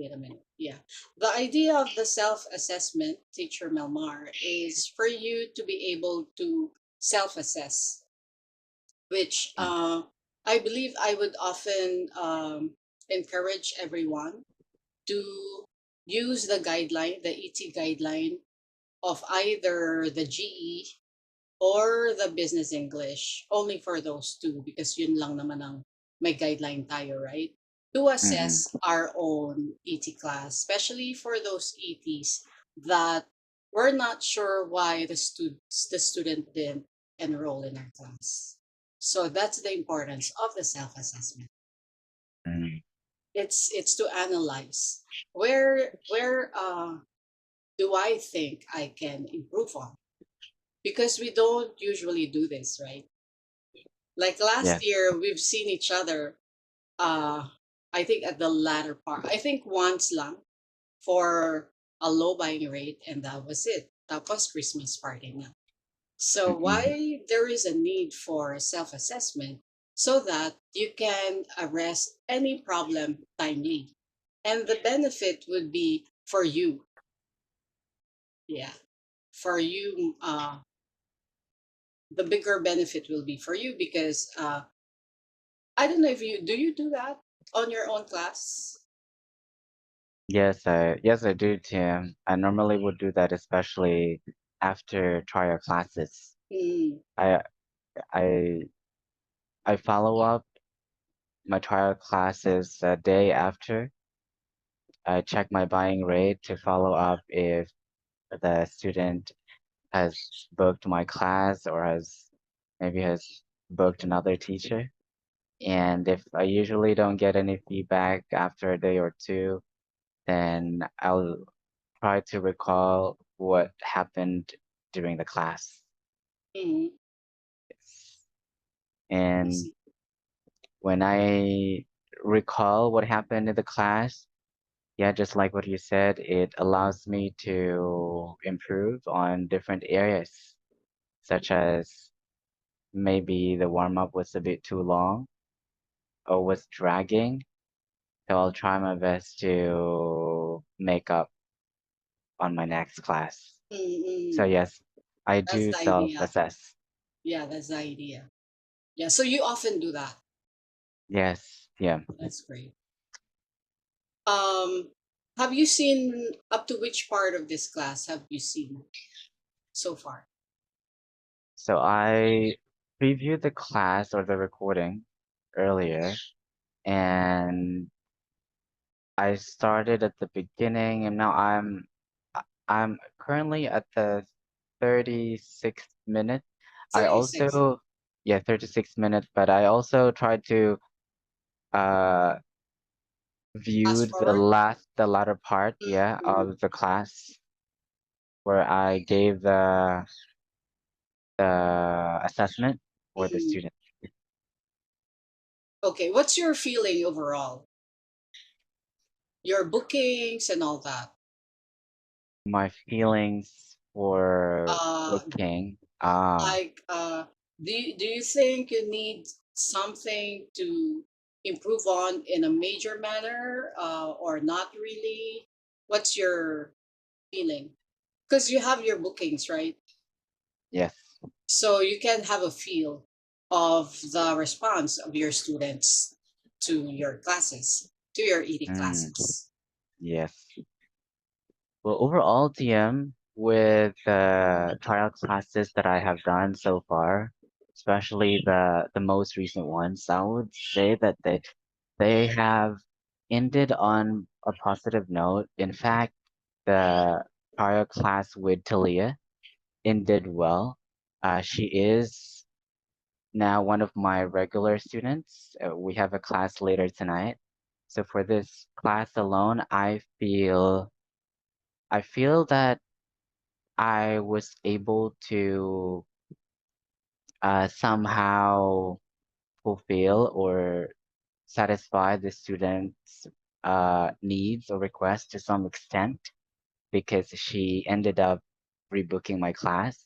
Wait a minute. Yeah. The idea of the self-assessment, Teacher Melmar, is for you to be able to self-assess, which Mm. I believe I would often encourage everyone to use the guideline, the ET guideline of either the GE or the business English, only for those two, because yun lang naman ang may guideline tayo, right? To Mm-mm. assess our own ET class, especially for those ETs that we're not sure why the student didn't enroll in our class. So that's the importance of the self-assessment. Mm. It's to analyze where do I think I can improve on, because we don't usually do this, right? Like last Yes. year, we've seen each other. Uh, I think at the latter part, I think once lang for a low buying rate, and that was it. That was Christmas party na. So Mm-mm. why there is a need for self-assessment so that you can arrest any problem timely, and the benefit would be for you. Yeah, for you. The bigger benefit will be for you because I don't know if you do that on your own class? Yes, I do, Tim. I normally would do that, especially after trial classes. Mm, I I I follow up my trial classes a day after. I check my buying rate to follow up if the student has booked my class or has booked another teacher. And if I usually don't get any feedback after a day or two, then I'll try to recall what happened during the class. mm, I And see. when I recall what happened in the class, yeah, just like what you said, it allows me to improve on different areas, such as maybe the warm up was a bit too long or was dragging. So I'll try my best to make up on my next class. Mm, So mm. yes, I That's do the idea. self-assess. Yeah, that's the idea. Yeah, so you often do that. Yes, yeah. That's great. Um, have you seen up to which part of this class have you seen so far? So I previewed the class or the recording earlier, and I started at the beginning, and now I'm currently at the 36th minute. I 36. also, yeah, 36 minutes, but I also tried to uh Fast viewed forward. the latter part, yeah, Mm, of the class where I gave the assessment for the mm. student. Okay, what's your feeling overall? Your bookings and all that. My feelings for Uh, booking, like do you think you need something to improve on in a major manner, or not really? What's your feeling? Because you have your bookings, right? yes. So you can have a feel of the response of your students to your classes, to your ED Mm, classes. yes. Well, overall, TM, with the trial classes that I have done so far, especially the most recent ones, I would say that they have ended on a positive note. In fact, the trial class with Talia ended well. She is now one of my regular students. We have a class later tonight. So for this class alone, I feel that I was able to somehow fulfill or satisfy the students' needs or requests to some extent because she ended up rebooking my class.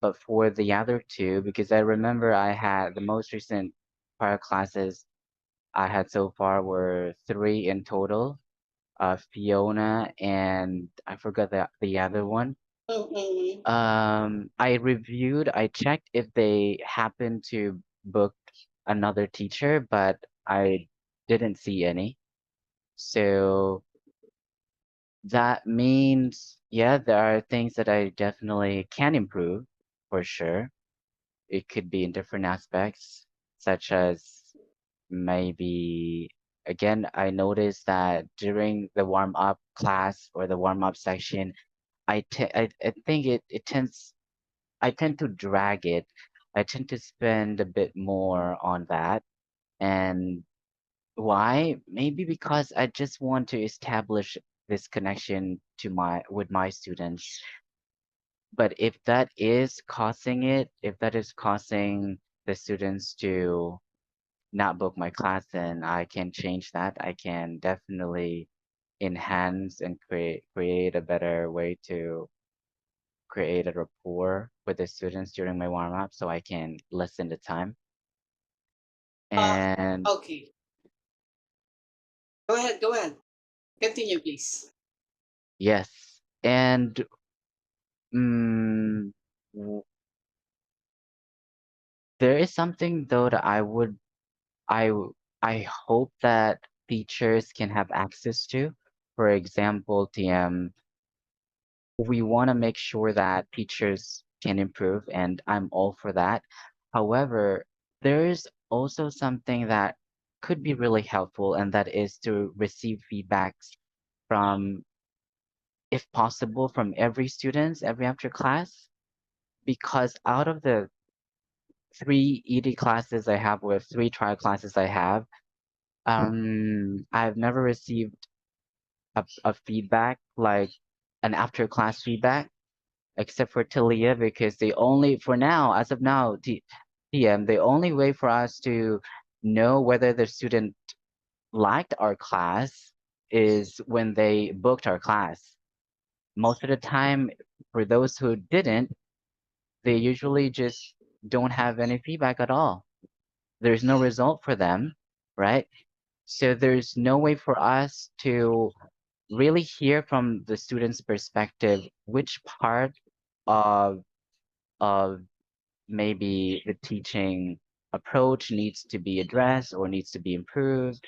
But for the other two, because I remember I had the most recent prior classes I had so far were three in total. Fiona, and I forgot the other one. Mm-mm. I reviewed, I checked if they happened to book another teacher, but I didn't see any. So that means, yeah, there are things that I definitely can improve for sure. It could be in different aspects, such as maybe, again, I noticed that during the warm up class or the warm up section, I think it tends I tend to drag it. I tend to spend a bit more on that. And why? Maybe because I just want to establish this connection to my with my students. But if that is causing it, if that is causing the students to not book my class, then I can change that. I can definitely enhance and create a better way to create a rapport with the students during my warm up so I can lessen the time. Uh, And okay. Go ahead. Go ahead. Continue, please. yes, and mm, w- there is something though that I hope that teachers can have access to. For example, TM, we want to make sure that teachers can improve, and I'm all for that. However, there is also something that could be really helpful, and that is to receive feedbacks from, if possible, from every students every after class. Because out of the three ED classes I have with three trial classes I have, I've never received a feedback like an after class feedback except for Talia because they only, for now, as of now, TM, the only way for us to know whether the student liked our class is when they booked our class. Most of the time, for those who didn't, they usually just don't have any feedback at all. There's no result for them, right? So there's no way for us to really hear from the student's perspective which part of of maybe the teaching approach needs to be addressed or needs to be improved.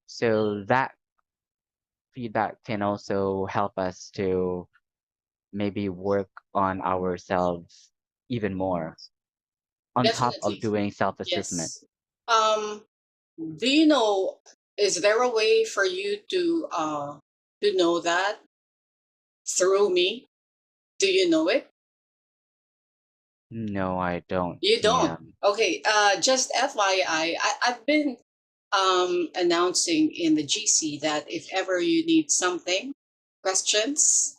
So that feedback can also help us to maybe work on ourselves even more on top of Definitely. doing self-assessment. Yes. Um, do you know, is there a way for you to know that through me? Do you know it? No, I don't, You don't. TM. Okay, just FYI, I've been announcing in the GC that if ever you need something, questions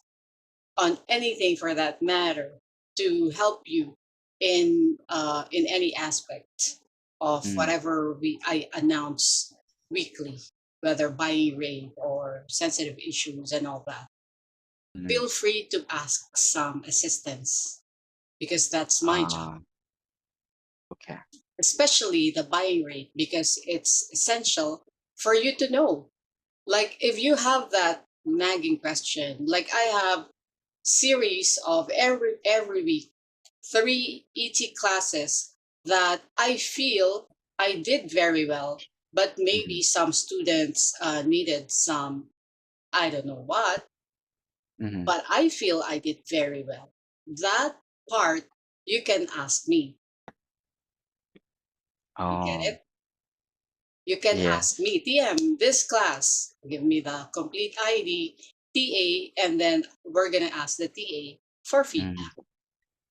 on anything for that matter, to help you in any aspect of Mm, whatever I announce weekly, whether buying rate or sensitive issues and all that, mm. feel free to ask some assistance because that's my job, Ah, okay. especially the buying rate, because it's essential for you to know. Like if you have that nagging question, like I have series of every week, three ET classes that I feel I did very well, but Mm-hmm, maybe some students needed some, I don't know what, mm-hmm. but I feel I did very well. That part you can ask me. You get Oh, it? You can ask yes. me, TM, this class, give me the complete ID, TA, and then we're going to ask the TA for Mm, feedback.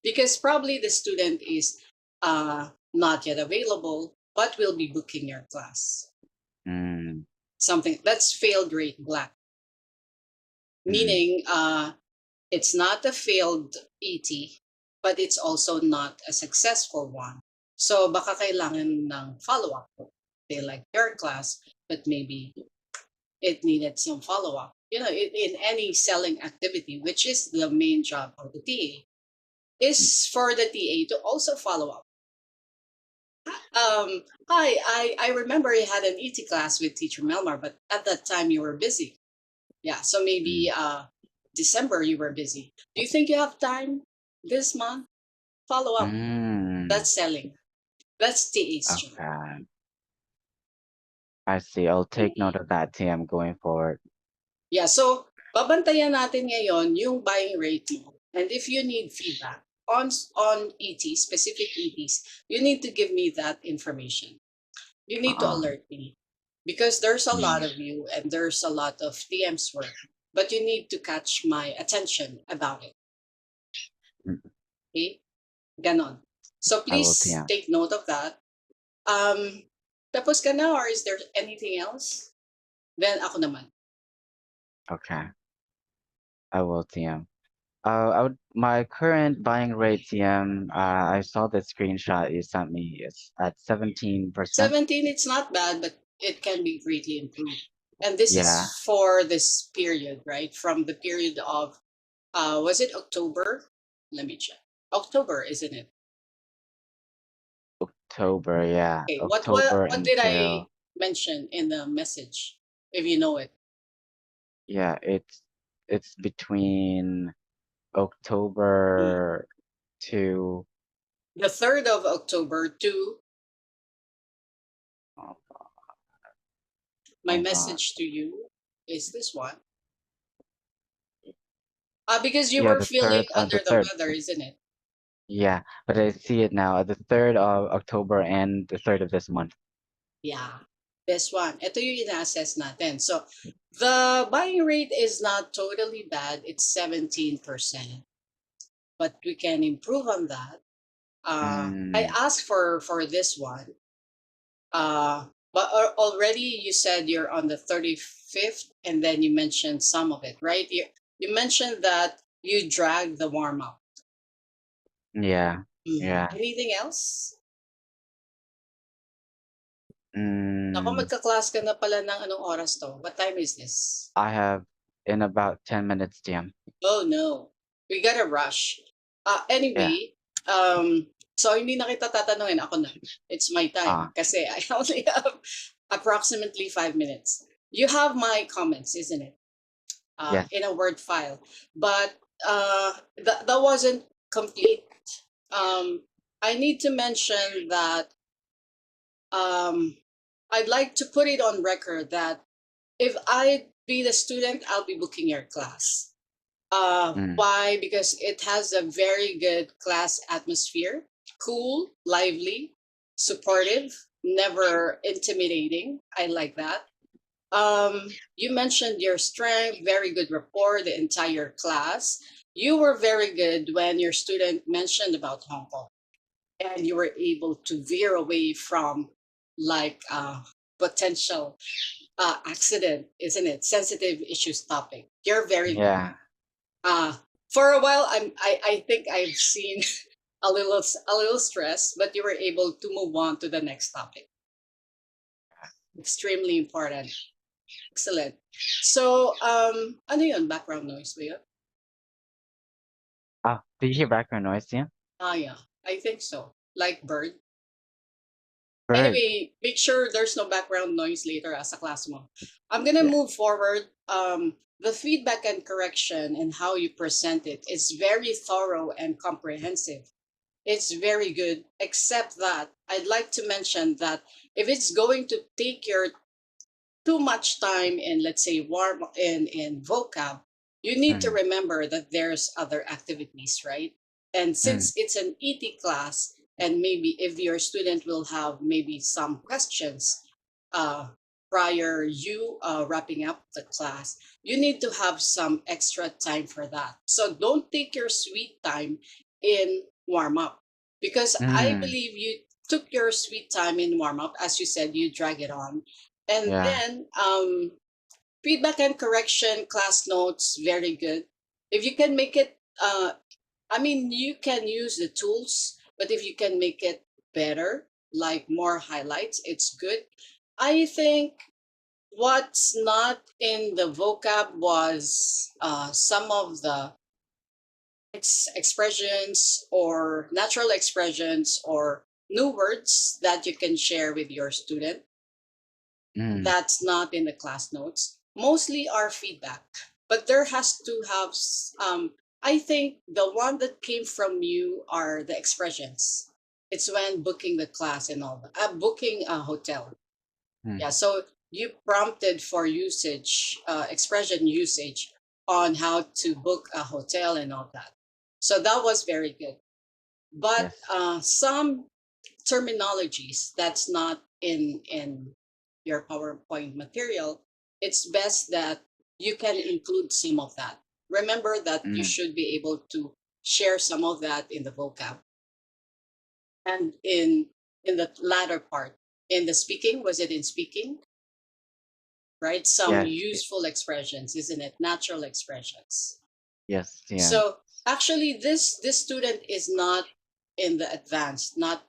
Because probably the student is not yet available, but will be booking your class. mm, Something that's failed rate black, mm, meaning it's not a failed ET, but it's also not a successful one. So baka kailangan ng follow-up. They like your class, but maybe it needed some follow-up. You know, in any selling activity, which is the main job of the TA, mm. is for the TA to also follow up. Hi, I remember you had an ET class with Teacher Melmar, but at that time you were busy. Yeah, so maybe Mm. December you were busy. Do you think you have time this month? Follow up. Mm. That's selling. That's TA's job. Okay. I see. I'll take note of that, TM, going forward. Yeah, so babantayan natin ngayon yung buying rate mo. And if you need feedback on ET, specific ETs, you need to give me that information. You need to Uh-uh. alert me because there's a lot Mm. of you and there's a lot of TMs work, but you need to catch my attention about it. Mm. Okay? Ganon. So I will, please TM. take note of that. Um, tapos ka na or is there anything else? Then ako naman. Okay. I will, TM. My current buying rate, TM, I saw the screenshot you sent me. It's at 17%. 17, it's not bad, but it can be greatly improved. And this Yeah, is for this period, right? From the period of, was it October? Let me check. October, isn't it? October, yeah. Okay, October what did I until, mention in the message? If you know it, yeah, it's between Mm. October to, The 3rd of October to oh, my hold on. message to you is this one. Because you Yeah, were the feeling third, under the the third. weather, isn't it? Yeah, but I see it now. The 3rd of October and the 3rd of this month. Yeah, this one. Ito yung ina-assess natin. So, the buying rate is not totally bad. It's 17%. But we can improve on that. I Mm, asked for this one. But already you said you're on the 35th, and then you mentioned some of it, right? You mentioned that you dragged the warm up. yeah, yeah. Anything else? Ako, Mm, magka-class ka na pala ng anong oras to? What time is this? I have in about 10 minutes, TM. Oh no, we gotta rush. Yeah. Anyway, so hindi na kita tatanungin, ako na. It's my time Ah, kasi I only have approximately 5 minutes. You have my comments, isn't it? yes. In a Word file, but that wasn't complete. I need to mention that um, I'd like to put it on record that if I be the student, I'll be booking your class. Mm, Why? Because it has a very good class atmosphere, cool, lively, supportive, never intimidating. I like that. You mentioned your strength, very good rapport, the entire class. You were very good when your student mentioned about Hong Kong, and you were able to veer away from like potential accident, isn't it? Sensitive issues topic. You're very good. yeah. Uh, for a while, I think I've seen a little stress, but you were able to move on to the next topic. Extremely important. Excellent. So, ano yun? Background noise ba yun? Ah, did you hear background noise, TM? Yeah, I think so. Like bird. Bird. Anyway, make sure there's no background noise later as a class mo. I'm gonna Yeah. move forward. The feedback and correction and how you present it is very thorough and comprehensive. It's very good, except that I'd like to mention that if it's going to take your too much time in, let's say, warm in vocab, you need to Mm, remember that there's other activities, right? And mm, since it's an ET class, and maybe if your student will have maybe some questions uh, prior you wrapping up the class, you need to have some extra time for that. So don't take your sweet time in warm up, because I mm, believe you took your sweet time in warm up. As you said, you drag it on, and yeah. then feedback and correction class notes, very good. If you can make it, I mean, you can use the tools, but if you can make it better, like more highlights, it's good. I think what's not in the vocab was some of the expressions or natural expressions or new words that you can share with your student. Mm, That's not in the class notes. mostly are feedback, but there has to have I think the one that came from you are the expressions. It's when booking the class and all that, booking a hotel. Mm. Yeah, so you prompted for usage, expression usage on how to book a hotel and all that. So that was very good. But Yes. some terminologies that's not in your PowerPoint material, it's best that you can include some of that. Remember that you Mm. should be able to share some of that in the vocab and in the latter part. In the speaking, was it in speaking? Right? Some Yes. useful expressions, isn't it? Natural expressions. Yes, TM. So actually, this student is not in the advanced, not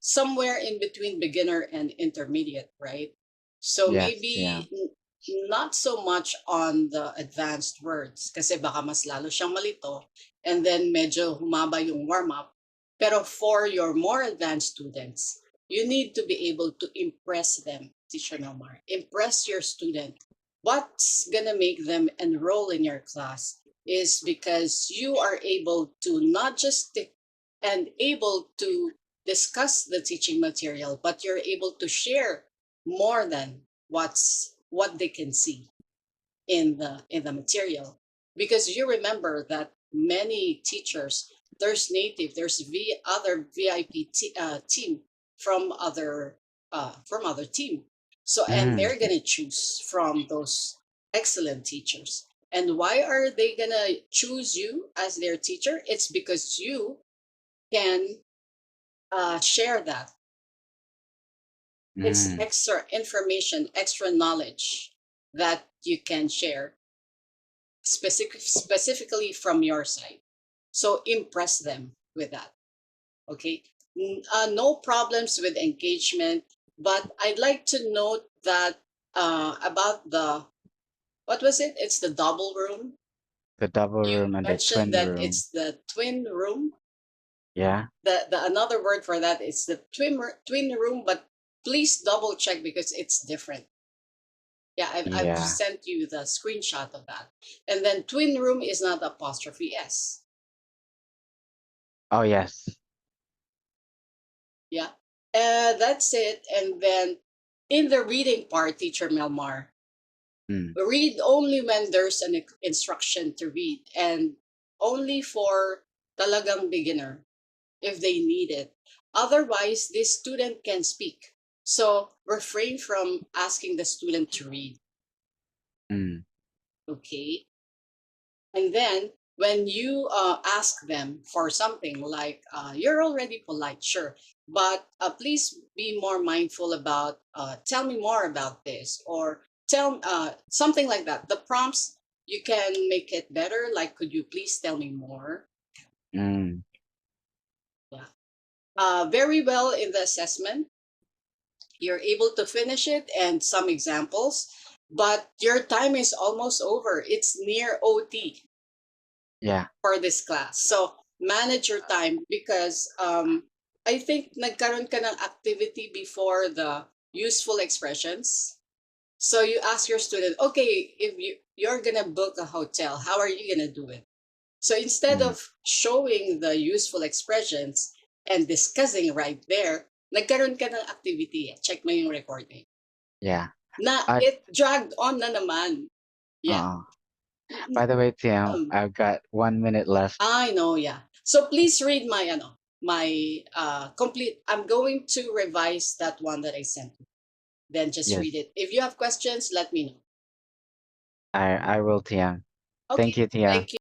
somewhere in between beginner and intermediate, right? So Yes, TM. maybe not so much on the advanced words kasi baka mas lalo siyang malito and then medyo humaba yung warm-up. Pero for your more advanced students, you need to be able to impress them, Teacher Nomar. Impress your student. What's gonna make them enroll in your class is because you are able to not just stick and able to discuss the teaching material, but you're able to share more than what they can see in the material. Because you remember that many teachers, there's native, there's other VIP team from other team. So and Mm. they're gonna choose from those excellent teachers. And why are they gonna choose you as their teacher? It's because you can share that. It's Mm. extra information, extra knowledge that you can share specifically from your side. So impress them with that. Okay. No problems with engagement, but I'd like to note that about the what was it? It's the double room. The double You room and the mentioned twin that room. it's the twin room. Yeah. The another word for that is the twin room, but please double check because it's different. Yeah, I've Yeah. sent you the screenshot of that. And then twin room is not apostrophe S. Oh, yes. Yeah. That's it. And then in the reading part, Teacher Melmar, Mm. read only when there's an instruction to read and only for talagang beginner if they need it. Otherwise, this student can speak. So refrain from asking the student to read. Mm. Okay. And then when you ask them for something like, you're already polite, sure, but please be more mindful about, tell me more about this, or tell something like that. The prompts, you can make it better. Like, could you please tell me more? Mm. Yeah. Very well in the assessment. You're able to finish it and some examples, but your time is almost over. It's near OT Yeah. for this class. So manage your time because I think nagkaroon ka ng activity before the useful expressions. So you ask your student, okay, if you're gonna book a hotel, how are you gonna do it? So instead Mm. of showing the useful expressions and discussing right there, nagkaroon ka ng activity. Check mo yung recording. Yeah. Na I it dragged on na naman. Yeah. uh By the way, TM, Um, I've got 1 minute left. I know, yeah. So please read my my complete. I'm going to revise that one that I sent you. Then just Yes. read it. If you have questions, let me know. I will, TM. Thank Okay. you, TM. Thank you.